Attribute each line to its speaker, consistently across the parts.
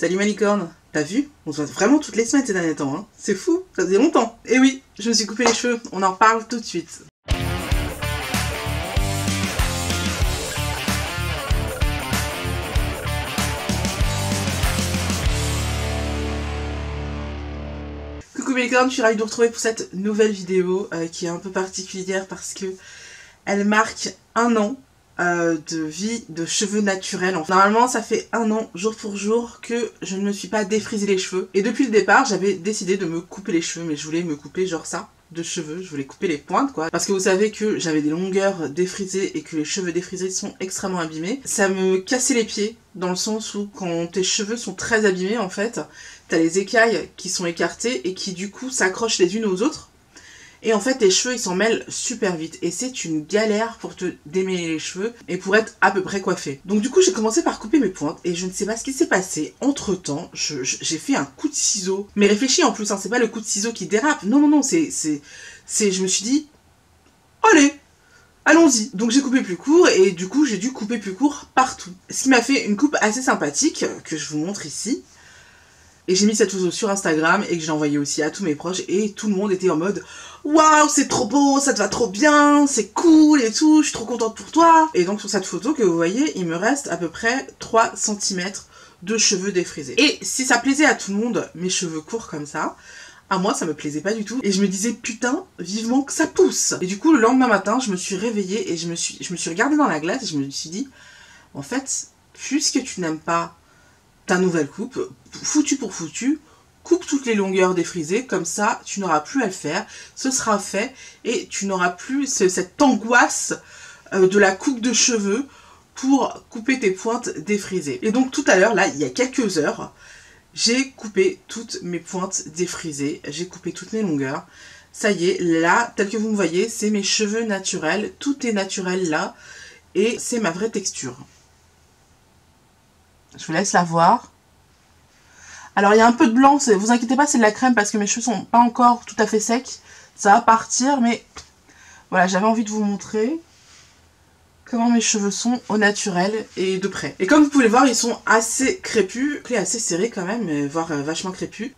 Speaker 1: Salut ma licorne, t'as vu? On se voit vraiment toutes les semaines ces derniers temps, hein. C'est fou, ça faisait longtemps. Et oui, je me suis coupé les cheveux, on en parle tout de suite. Coucou mes licornes, je suis ravie de vous retrouver pour cette nouvelle vidéo qui est un peu particulière parce que elle marque un an de vie de cheveux naturels. Enfin, normalement ça fait un an jour pour jour que je ne me suis pas défrisé les cheveux et depuis le départ j'avais décidé de me couper les cheveux, mais je voulais me couper genre ça de cheveux, je voulais couper les pointes quoi, parce que vous savez que j'avais des longueurs défrisées et que les cheveux défrisés sont extrêmement abîmés. Ça me cassait les pieds dans le sens où quand tes cheveux sont très abîmés en fait, t'as les écailles qui sont écartées et qui du coup s'accrochent les unes aux autres. Et en fait, tes cheveux, ils s'en mêlent super vite. Et c'est une galère pour te démêler les cheveux et pour être à peu près coiffé. Donc du coup, j'ai commencé par couper mes pointes. Et je ne sais pas ce qui s'est passé. Entre temps, j'ai fait un coup de ciseau. Mais réfléchis en plus, hein, c'est pas le coup de ciseau qui dérape. Non, non, non, je me suis dit, allez, allons-y. Donc j'ai coupé plus court et du coup, j'ai dû couper plus court partout. Ce qui m'a fait une coupe assez sympathique, que je vous montre ici. Et j'ai mis cette photo sur Instagram et que j'ai envoyé aussi à tous mes proches et tout le monde était en mode waouh, c'est trop beau, ça te va trop bien, c'est cool et tout, je suis trop contente pour toi. Et donc sur cette photo que vous voyez, il me reste à peu près 3 cm de cheveux défrisés. Et si ça plaisait à tout le monde, mes cheveux courts comme ça, à moi ça me plaisait pas du tout. Et je me disais putain, vivement que ça pousse. Et du coup le lendemain matin, je me suis réveillée et je me suis regardée dans la glace et je me suis dit, en fait, puisque tu n'aimes pas ta nouvelle coupe, foutu pour foutu, coupe toutes les longueurs défrisées, comme ça tu n'auras plus à le faire, ce sera fait et tu n'auras plus cette angoisse de la coupe de cheveux pour couper tes pointes défrisées. Et donc tout à l'heure, là, il y a quelques heures, j'ai coupé toutes mes pointes défrisées, j'ai coupé toutes mes longueurs. Ça y est, là, tel que vous me voyez, c'est mes cheveux naturels, tout est naturel là, et c'est ma vraie texture. Je vous laisse la voir. Alors il y a un peu de blanc, vous inquiétez pas, c'est de la crème parce que mes cheveux sont pas encore tout à fait secs. Ça va partir, mais voilà, j'avais envie de vous montrer comment mes cheveux sont au naturel et de près. Et comme vous pouvez le voir, ils sont assez crépus, assez serrés quand même, voire vachement crépus.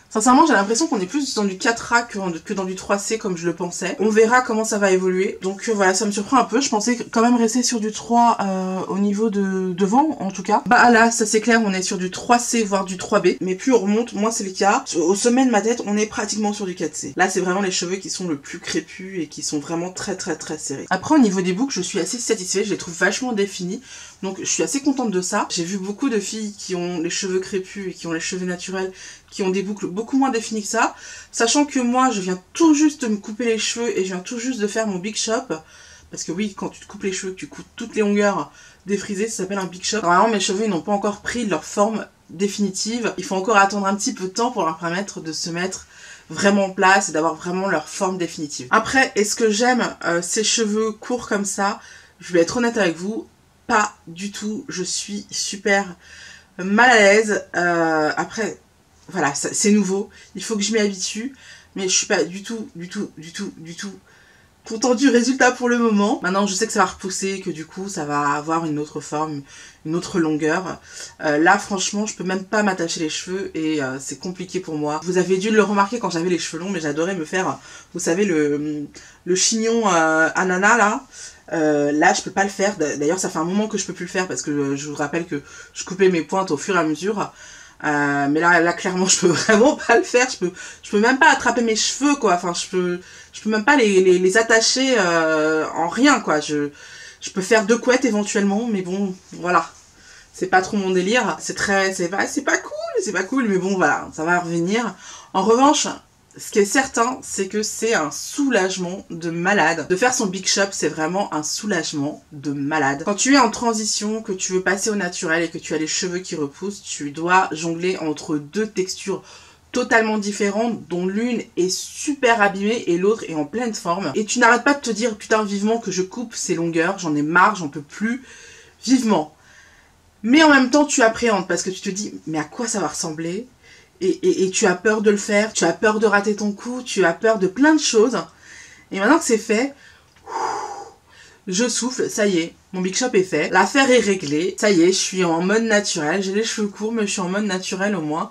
Speaker 1: Sincèrement, j'ai l'impression qu'on est plus dans du 4A que dans du 3C comme je le pensais. On verra comment ça va évoluer. Donc voilà, ça me surprend un peu. Je pensais quand même rester sur du 3 au niveau de devant, en tout cas. Bah là, ça c'est clair, on est sur du 3C, voire du 3B. Mais plus on remonte, moins c'est le cas. Au sommet de ma tête, on est pratiquement sur du 4C. Là, c'est vraiment les cheveux qui sont le plus crépus et qui sont vraiment très serrés. Après, au niveau des boucles, je suis assez satisfaite. Je les trouve vachement définies. Donc je suis assez contente de ça. J'ai vu beaucoup de filles qui ont les cheveux crépus et qui ont les cheveux naturels, qui ont des boucles beaucoup moins définies que ça. Sachant que moi, je viens tout juste de me couper les cheveux et je viens tout juste de faire mon big shop. Parce que oui, quand tu te coupes les cheveux, que tu coupes toutes les longueurs défrisées, ça s'appelle un big shop. Normalement, mes cheveux, ils n'ont pas encore pris leur forme définitive. Il faut encore attendre un petit peu de temps pour leur permettre de se mettre vraiment en place et d'avoir vraiment leur forme définitive. Après, est-ce que j'aime ces cheveux courts comme ça? Je vais être honnête avec vous. Pas du tout, je suis super mal à l'aise. Après, voilà, c'est nouveau, il faut que je m'y habitue, mais je suis pas du tout content du résultat pour le moment. Maintenant, je sais que ça va repousser, que du coup, ça va avoir une autre forme, une autre longueur. Là, franchement, je peux même pas m'attacher les cheveux et c'est compliqué pour moi. Vous avez dû le remarquer quand j'avais les cheveux longs, mais j'adorais me faire, vous savez, le chignon ananas là. Là je peux pas le faire, d'ailleurs ça fait un moment que je peux plus le faire parce que je vous rappelle que je coupais mes pointes au fur et à mesure, mais là clairement je peux vraiment pas le faire, je peux même pas attraper mes cheveux quoi, enfin je peux même pas les attacher en rien quoi, je peux faire 2 couettes éventuellement, mais bon voilà, c'est pas trop mon délire, c'est pas cool, mais bon voilà, ça va revenir. En revanche, ce qui est certain, c'est que c'est un soulagement de malade. De faire son big shop, c'est vraiment un soulagement de malade. Quand tu es en transition, que tu veux passer au naturel et que tu as les cheveux qui repoussent, tu dois jongler entre 2 textures totalement différentes, dont l'une est super abîmée et l'autre est en pleine forme. Et tu n'arrêtes pas de te dire, putain, vivement que je coupe ces longueurs, j'en ai marre, j'en peux plus, vivement. Mais en même temps, tu appréhendes parce que tu te dis, mais à quoi ça va ressembler ? Et tu as peur de le faire, tu as peur de rater ton coup, tu as peur de plein de choses. Et maintenant que c'est fait, je souffle, ça y est, mon Big Shop est fait, l'affaire est réglée, ça y est, je suis en mode naturel, j'ai les cheveux courts mais je suis en mode naturel au moins.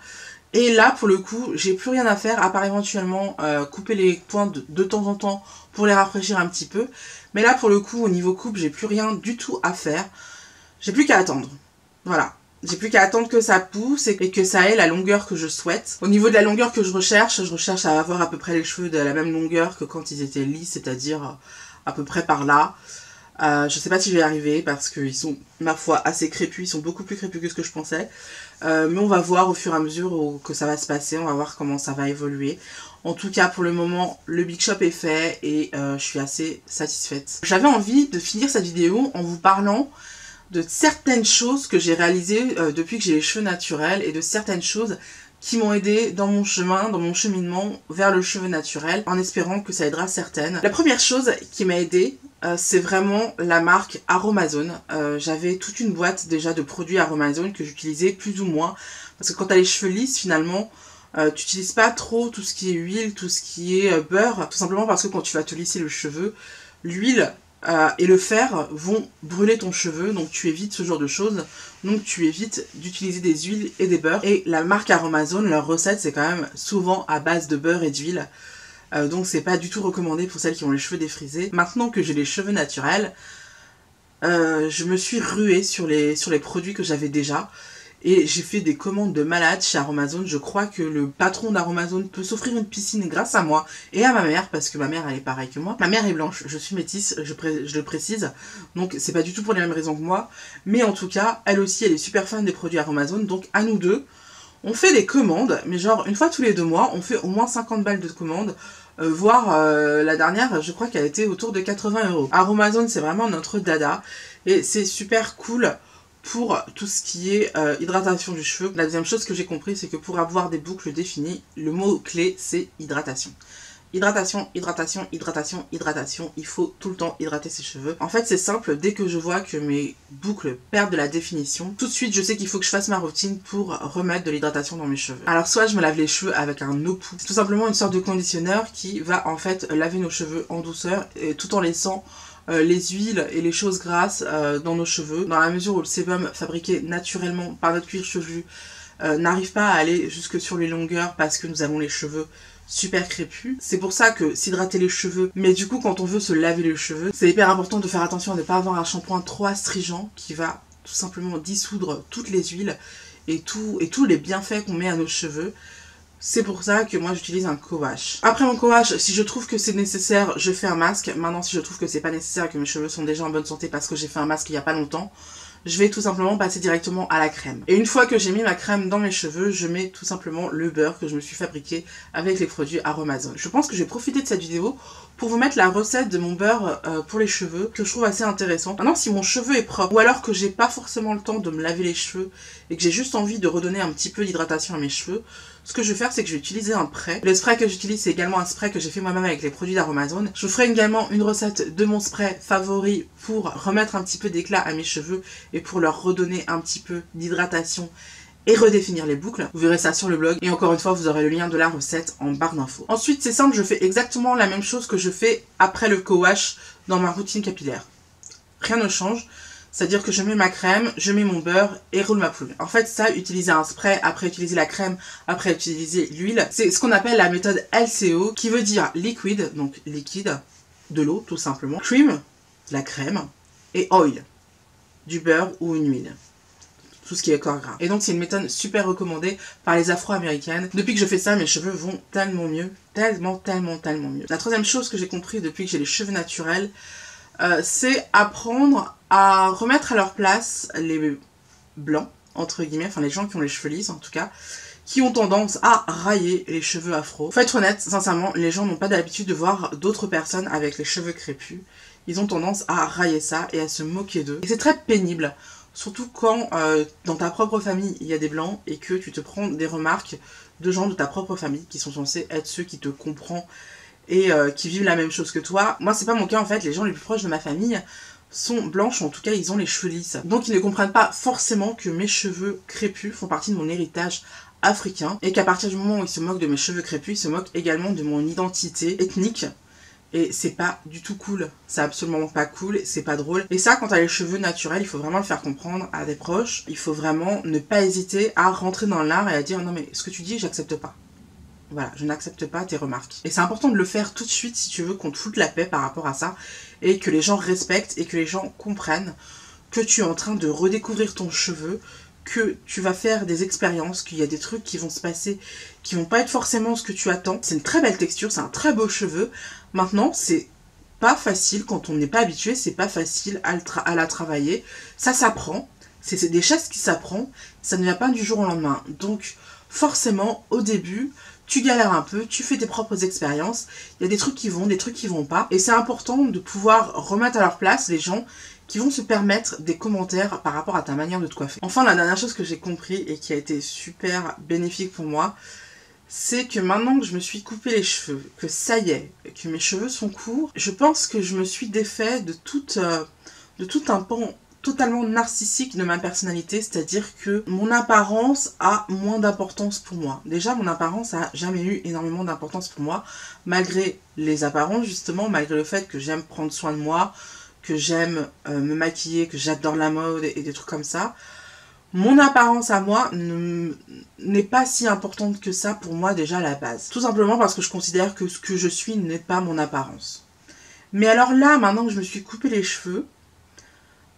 Speaker 1: Et là pour le coup, j'ai plus rien à faire à part éventuellement couper les pointes de temps en temps pour les rafraîchir un petit peu. Mais là pour le coup, au niveau coupe, j'ai plus rien du tout à faire, j'ai plus qu'à attendre, voilà. J'ai plus qu'à attendre que ça pousse et que ça ait la longueur que je souhaite. Au niveau de la longueur que je recherche à avoir à peu près les cheveux de la même longueur que quand ils étaient lisses, c'est-à-dire à peu près par là. Je sais pas si je vais y arriver parce qu'ils sont, ma foi, assez crépus. Ils sont beaucoup plus crépus que ce que je pensais. Mais on va voir au fur et à mesure que ça va se passer. On va voir comment ça va évoluer. En tout cas, pour le moment, le Big Shop est fait et je suis assez satisfaite. J'avais envie de finir cette vidéo en vous parlant de certaines choses que j'ai réalisées depuis que j'ai les cheveux naturels et de certaines choses qui m'ont aidé dans mon chemin, dans mon cheminement vers le cheveu naturel, en espérant que ça aidera certaines. La première chose qui m'a aidée, c'est vraiment la marque Aromazone. J'avais toute une boîte déjà de produits Aromazone que j'utilisais plus ou moins, parce que quand tu as les cheveux lisses, finalement, tu n'utilises pas trop tout ce qui est huile, tout ce qui est beurre, tout simplement parce que quand tu vas te lisser le cheveu, l'huile et le fer vont brûler ton cheveu, donc tu évites ce genre de choses, donc tu évites d'utiliser des huiles et des beurres. Et la marque Aromazone, leur recette c'est quand même souvent à base de beurre et d'huile, donc c'est pas du tout recommandé pour celles qui ont les cheveux défrisés. Maintenant que j'ai les cheveux naturels, je me suis ruée sur les produits que j'avais déjà. Et j'ai fait des commandes de malade chez Aromazone. Je crois que le patron d'Aromazone peut s'offrir une piscine grâce à moi et à ma mère, parce que ma mère elle est pareille que moi. Ma mère est blanche, je suis métisse, je le précise, donc c'est pas du tout pour les mêmes raisons que moi. Mais en tout cas, elle aussi elle est super fan des produits Aromazone, donc à nous deux, on fait des commandes, mais genre une fois tous les 2 mois, on fait au moins 50 balles de commandes. Voire la dernière, je crois qu'elle était autour de 80 €. Aromazone c'est vraiment notre dada et c'est super cool pour tout ce qui est hydratation du cheveu. La deuxième chose que j'ai compris, c'est que pour avoir des boucles définies, le mot clé c'est hydratation. Hydratation, hydratation, hydratation, hydratation. Il faut tout le temps hydrater ses cheveux. En fait, c'est simple. Dès que je vois que mes boucles perdent de la définition, tout de suite, je sais qu'il faut que je fasse ma routine pour remettre de l'hydratation dans mes cheveux. Alors, soit je me lave les cheveux avec un eau poudre. C'est tout simplement une sorte de conditionneur qui va en fait laver nos cheveux en douceur et tout en laissant les huiles et les choses grasses dans nos cheveux, dans la mesure où le sébum fabriqué naturellement par notre cuir chevelu n'arrive pas à aller jusque sur les longueurs parce que nous avons les cheveux super crépus. C'est pour ça que s'hydrater les cheveux, mais du coup quand on veut se laver les cheveux, c'est hyper important de faire attention à ne pas avoir un shampoing trop astringent qui va tout simplement dissoudre toutes les huiles et tous les bienfaits qu'on met à nos cheveux. C'est pour ça que moi j'utilise un co-wash. Après mon co-wash, si je trouve que c'est nécessaire, je fais un masque. Maintenant, si je trouve que c'est pas nécessaire, que mes cheveux sont déjà en bonne santé parce que j'ai fait un masque il y a pas longtemps, je vais tout simplement passer directement à la crème. Et une fois que j'ai mis ma crème dans mes cheveux, je mets tout simplement le beurre que je me suis fabriqué avec les produits Aromazone. Je pense que j'ai profité de cette vidéo pour vous mettre la recette de mon beurre pour les cheveux, que je trouve assez intéressant. Maintenant, si mon cheveu est propre, ou alors que j'ai pas forcément le temps de me laver les cheveux, et que j'ai juste envie de redonner un petit peu d'hydratation à mes cheveux, ce que je vais faire, c'est que je vais utiliser un spray. Le spray que j'utilise, c'est également un spray que j'ai fait moi-même avec les produits d'Aromazone. Je vous ferai également une recette de mon spray favori pour remettre un petit peu d'éclat à mes cheveux et pour leur redonner un petit peu d'hydratation et redéfinir les boucles. Vous verrez ça sur le blog et encore une fois vous aurez le lien de la recette en barre d'infos. Ensuite c'est simple, je fais exactement la même chose que je fais après le co-wash dans ma routine capillaire. Rien ne change, c'est-à-dire que je mets ma crème, je mets mon beurre et roule ma poule. En fait ça, utiliser un spray, après utiliser la crème, après utiliser l'huile, c'est ce qu'on appelle la méthode LCO qui veut dire liquid, donc liquide, de l'eau tout simplement, cream, la crème, et oil, du beurre ou une huile. Tout ce qui est corps gras. Et donc c'est une méthode super recommandée par les afro-américaines. Depuis que je fais ça, mes cheveux vont tellement mieux. Tellement mieux. La troisième chose que j'ai compris depuis que j'ai les cheveux naturels, c'est apprendre à remettre à leur place les blancs, entre guillemets, enfin les gens qui ont les cheveux lisses en tout cas, qui ont tendance à railler les cheveux afro. Faut être honnête, sincèrement, les gens n'ont pas l'habitude de voir d'autres personnes avec les cheveux crépus. Ils ont tendance à railler ça et à se moquer d'eux. Et c'est très pénible. Surtout quand dans ta propre famille il y a des blancs et que tu te prends des remarques de gens de ta propre famille qui sont censés être ceux qui te comprennent et qui vivent la même chose que toi. Moi c'est pas mon cas en fait, les gens les plus proches de ma famille sont blanches, en tout cas ils ont les cheveux lisses. Donc ils ne comprennent pas forcément que mes cheveux crépus font partie de mon héritage africain et qu'à partir du moment où ils se moquent de mes cheveux crépus, ils se moquent également de mon identité ethnique Et c'est pas du tout cool. C'est absolument pas cool, c'est pas drôle. Et ça, quand t'as les cheveux naturels, il faut vraiment le faire comprendre à des proches. Il faut vraiment ne pas hésiter à rentrer dans l'art et à dire non mais ce que tu dis, j'accepte pas. Voilà, je n'accepte pas tes remarques. Et c'est important de le faire tout de suite si tu veux qu'on te foute la paix par rapport à ça. Et que les gens respectent et que les gens comprennent que tu es en train de redécouvrir ton cheveu, que tu vas faire des expériences, qu'il y a des trucs qui vont se passer, qui vont pas être forcément ce que tu attends. C'est une très belle texture, c'est un très beau cheveu. Maintenant, c'est pas facile, quand on n'est pas habitué, c'est pas facile à la travailler. Ça s'apprend, c'est des choses qui s'apprend, ça ne vient pas du jour au lendemain. Donc, forcément, au début, tu galères un peu, tu fais tes propres expériences, il y a des trucs qui vont, des trucs qui vont pas. Et c'est important de pouvoir remettre à leur place les gens qui vont se permettre des commentaires par rapport à ta manière de te coiffer. Enfin, la dernière chose que j'ai compris et qui a été super bénéfique pour moi, c'est que maintenant que je me suis coupé les cheveux, que ça y est, que mes cheveux sont courts, je pense que je me suis défait de tout un pan totalement narcissique de ma personnalité, c'est-à-dire que mon apparence a moins d'importance pour moi. Déjà, mon apparence a jamais eu énormément d'importance pour moi, malgré les apparences justement, malgré le fait que j'aime prendre soin de moi, que j'aime me maquiller, que j'adore la mode et des trucs comme ça. Mon apparence à moi n'est pas si importante que ça pour moi déjà à la base. Tout simplement parce que je considère que ce que je suis n'est pas mon apparence. Mais alors là, maintenant que je me suis coupé les cheveux,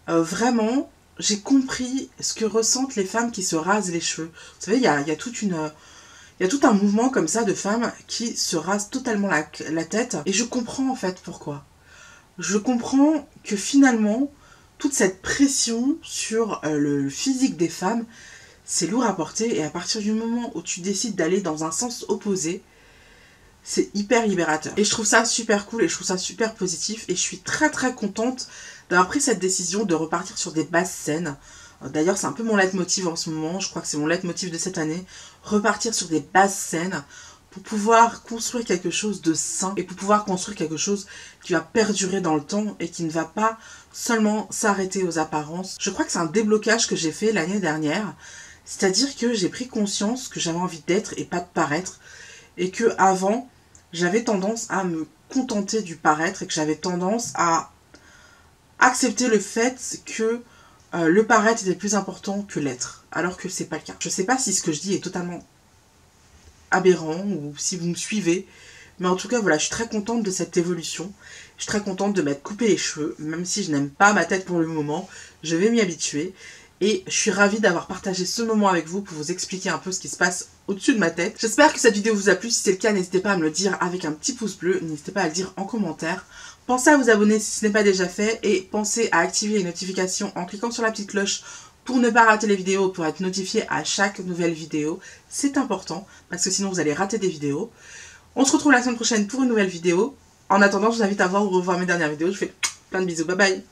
Speaker 1: vraiment, j'ai compris ce que ressentent les femmes qui se rasent les cheveux. Vous savez, il y a tout un mouvement comme ça de femmes qui se rasent totalement la tête. Et je comprends en fait pourquoi. Je comprends que finalement, toute cette pression sur le physique des femmes, c'est lourd à porter. Et à partir du moment où tu décides d'aller dans un sens opposé, c'est hyper libérateur. Et je trouve ça super cool et je trouve ça super positif. Et je suis très très contente d'avoir pris cette décision de repartir sur des bases saines. D'ailleurs, c'est un peu mon leitmotiv en ce moment. Je crois que c'est mon leitmotiv de cette année. Repartir sur des bases saines pour pouvoir construire quelque chose de sain et pour pouvoir construire quelque chose qui va perdurer dans le temps et qui ne va pas seulement s'arrêter aux apparences. Je crois que c'est un déblocage que j'ai fait l'année dernière. C'est-à-dire que j'ai pris conscience que j'avais envie d'être et pas de paraître. Et que avant, j'avais tendance à me contenter du paraître et que j'avais tendance à accepter le fait que le paraître était plus important que l'être. Alors que c'est pas le cas. Je sais pas si ce que je dis est totalement aberrant ou si vous me suivez, mais en tout cas voilà, je suis très contente de cette évolution. Je suis très contente de m'être coupé les cheveux, même si je n'aime pas ma tête pour le moment, je vais m'y habituer. Et je suis ravie d'avoir partagé ce moment avec vous pour vous expliquer un peu ce qui se passe au-dessus de ma tête. J'espère que cette vidéo vous a plu. Si c'est le cas, n'hésitez pas à me le dire avec un petit pouce bleu. N'hésitez pas à le dire en commentaire. Pensez à vous abonner si ce n'est pas déjà fait. Et pensez à activer les notifications en cliquant sur la petite cloche pour ne pas rater les vidéos, pour être notifié à chaque nouvelle vidéo. C'est important parce que sinon vous allez rater des vidéos. On se retrouve la semaine prochaine pour une nouvelle vidéo. En attendant, je vous invite à voir ou revoir mes dernières vidéos. Je vous fais plein de bisous. Bye bye.